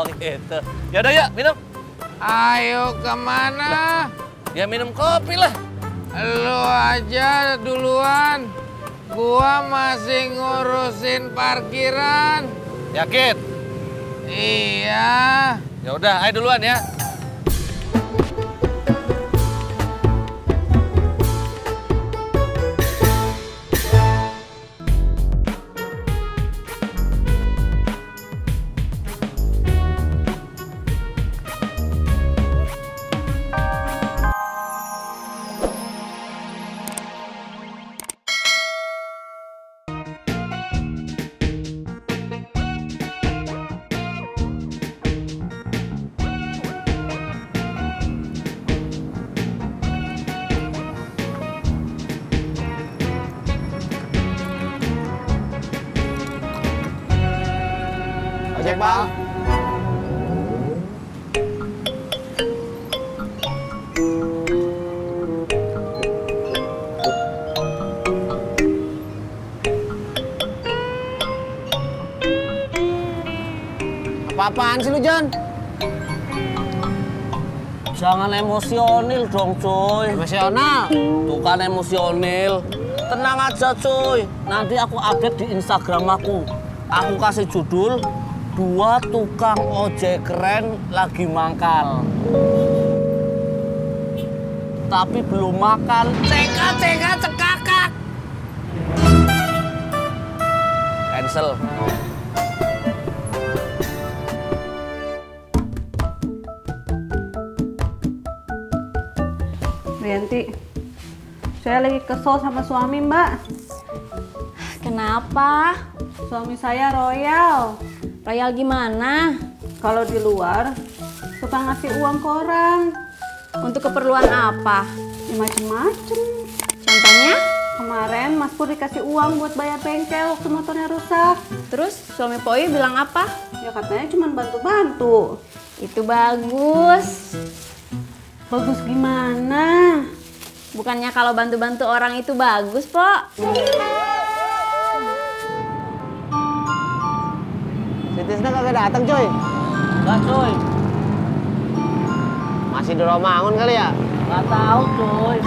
Oh gitu. Yaudah yuk minum. Ayo kemana? Ya minum kopi lah. Lu aja duluan. Gua masih ngurusin parkiran. Yakin? Iya. Ya udah, ayo duluan ya. Ojek bang. Apa-apaan sih lu, John? Jangan emosional dong, cuy. Emosional? Tuh kan emosional. Tenang aja, cuy. Nanti aku update di Instagram aku. Aku kasih judul 2 tukang ojek keren lagi mangkal. Tapi belum makan. Cekakak. Cancel. Rianti, saya lagi kesel sama suami, Mbak. Kenapa? Suami saya royal. Royal gimana? Kalau di luar, suka ngasih uang ke orang. Untuk keperluan apa? Ya, macem-macem. Contohnya? Kemarin Mas Pur dikasih uang buat bayar bengkel waktu motornya rusak. Terus suami Poi bilang apa? Ya katanya cuma bantu-bantu. Itu bagus. Bagus gimana? Bukannya kalau bantu-bantu orang itu bagus, Pok? Si Tisna kagak datang, coy. Enggak, cuy. Masih di Romangun kali ya? Nggak tahu, cuy.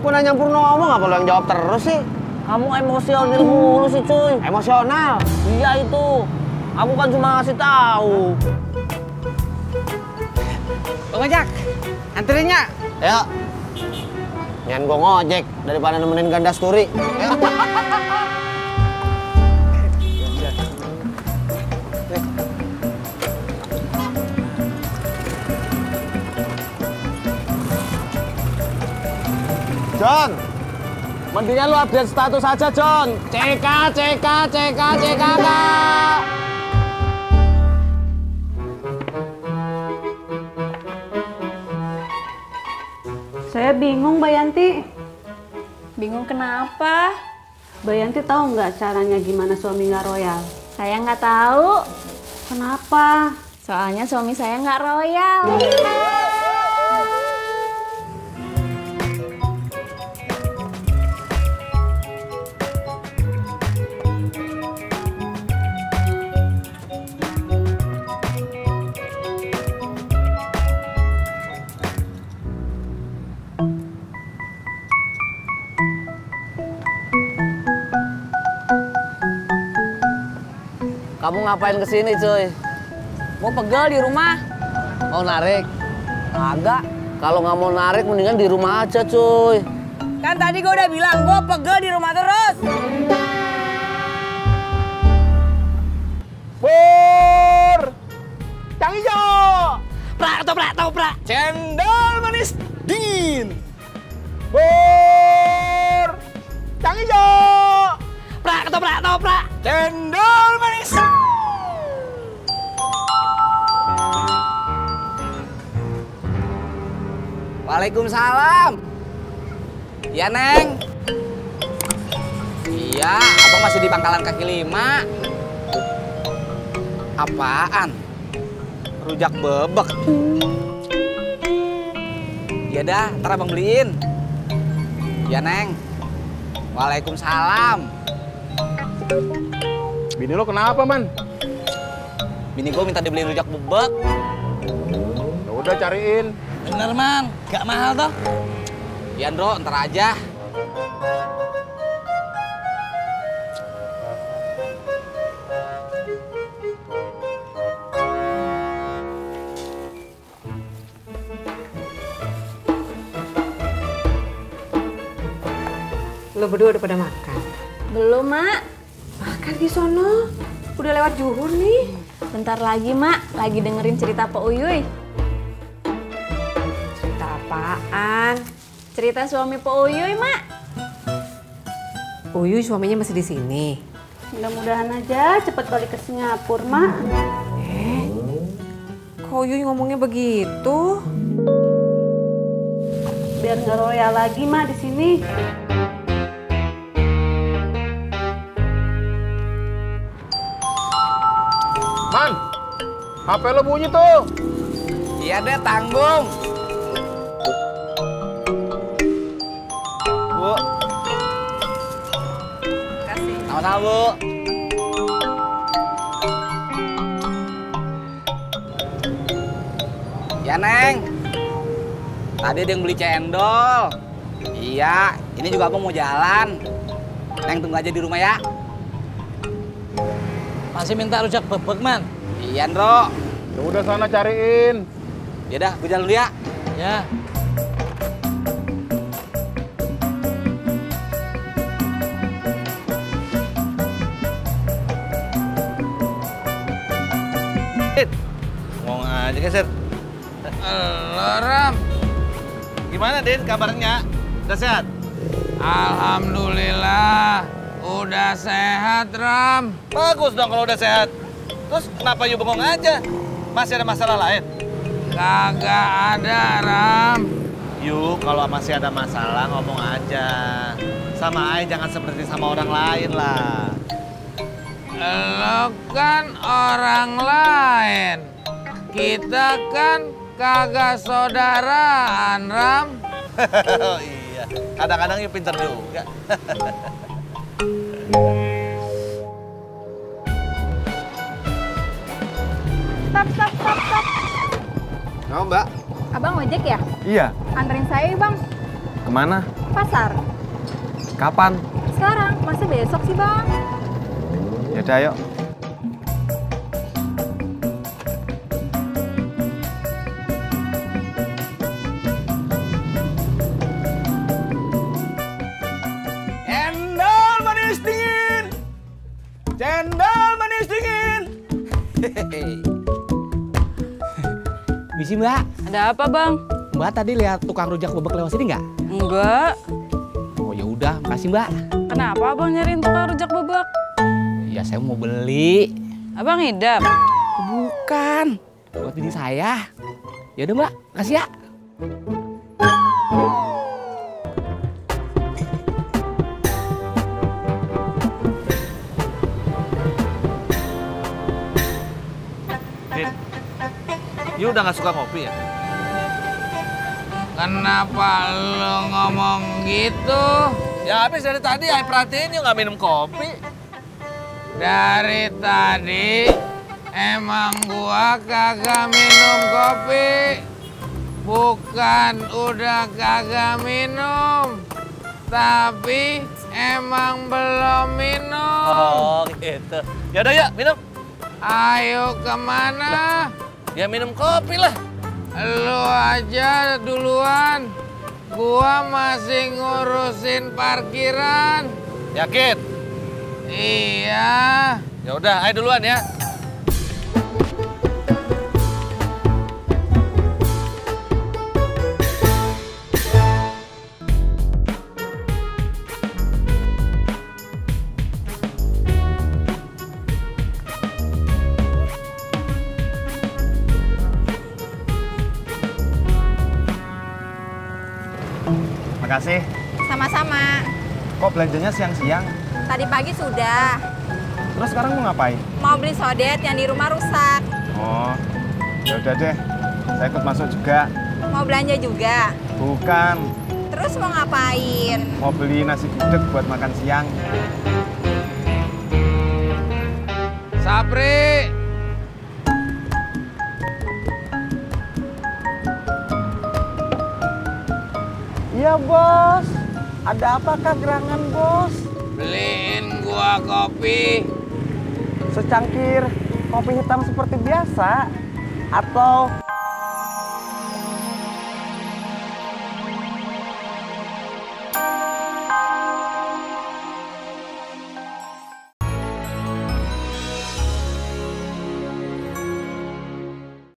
Gua nanya Purnomo, ngapa lu yang jawab terus sih? Kamu emosional mulu sih, cuy. Emosional? Iya itu. Aku kan cuma ngasih tahu. Bang Ojak, anterinnya. Ya. Nyan gua ngojek daripada nemenin ganda sturi. Ya. John, mendingan lu update status aja, John. CK. Saya bingung, Mbak Yanti. Bingung kenapa? Mbak Yanti tahu nggak caranya gimana suami nggak royal? Saya nggak tahu. Kenapa? Soalnya suami saya nggak royal. Kamu ngapain kesini, cuy? Mau pegel di rumah. Mau narik? Agak. Kalau nggak mau narik, mendingan di rumah aja, cuy. Kan tadi gue udah bilang, gue pegel di rumah terus. Pur! Cang hijau! Toprak. Cendol manis dingin! Pur! Cang hijau! Toprak. Cendol manis! Waalaikumsalam. Iya, Neng. Iya, abang masih di pangkalan kaki 5. Apaan? Rujak bebek. Iya dah, ntar abang beliin. Iya, Neng. Waalaikumsalam. Bini lo kenapa, Man? Bini gue minta dibeliin rujak bebek. Ya udah cariin. Bener, Man. Gak mahal toh? Iya, Ndro. Ntar aja. Lo berdua udah pada makan? Belum, Mak. Makan di sono. Udah lewat zuhur nih. Bentar lagi, Mak. Lagi dengerin cerita Pak Uyuy. Cerita apaan? Cerita suami Pak Uyuy, Mak. Uyuy suaminya masih di sini. Mudah-mudahan aja cepet balik ke Singapura, Mak. Kok Uyuy ngomongnya begitu? Biar nggak royal lagi, Mak, di sini. Man, HP lo bunyi tuh. Iya deh, tanggung. Bu. Kasih. Sama-sama, Bu. Ya, Neng. Tadi ada yang beli cendol. Iya, ini juga Abang mau jalan. Neng tunggu aja di rumah ya. Masih minta rujak bebek, Man? Iya, Ndro. Ya udah sana cariin. Yaudah, gue jalan dulu ya. Ya. Ngomong aja geser. Halo, Ram. Gimana, Din, kabarnya? Udah sehat? Alhamdulillah, udah sehat, Ram. Bagus dong kalau udah sehat. Terus kenapa you bengong aja? Masih ada masalah lain? Kagak ada, Ram. You kalau masih ada masalah ngomong aja. Sama aja jangan seperti sama orang lain lah. Lo kan orang lain. Kita kan kagak saudaraan, Ram. Oh iya, kadang-kadang you pinter juga. Stop. Mau, Mbak? Abang ojek ya? Iya. Anterin saya, Bang. Kemana? Pasar. Kapan? Sekarang, masa besok sih, Bang? Ya udah, yuk. Cendol manis dingin. Cendol manis dingin. Misi, Mbak. Ada apa, Bang? Mbak tadi lihat tukang rujak bebek lewat sini nggak? Enggak. Oh ya udah, makasih, Mbak. Kenapa Abang nyariin tukang rujak bebek? Ya saya mau beli. Abang ngidam. Bukan. Buat bini saya. Ya udah, Mbak. Makasih ya. Din, you udah gak suka ngopi ya? Kenapa lo ngomong gitu? Ya habis dari tadi saya perhatiin you gak minum kopi. Dari tadi emang gua kagak minum kopi. Bukan udah kagak minum, tapi emang belum minum. Oh gitu. Yaudah yuk minum. Ayo kemana? Ya minum kopi lah. Lu aja duluan. Gua masih ngurusin parkiran. Yakin? Iya. Ya udah, ayo duluan ya. Makasih. Sama-sama. Kok belanjanya siang-siang? Tadi pagi sudah. Terus sekarang mau ngapain? Mau beli sodet yang di rumah rusak. Oh, ya udah deh. Saya ikut masuk juga. Mau belanja juga. Bukan, Terus mau ngapain? mau beli nasi gudeg buat makan siang. Sapri, Iya bos, ada apakah gerangan bos? Beliin gua kopi. Secangkir kopi hitam seperti biasa atau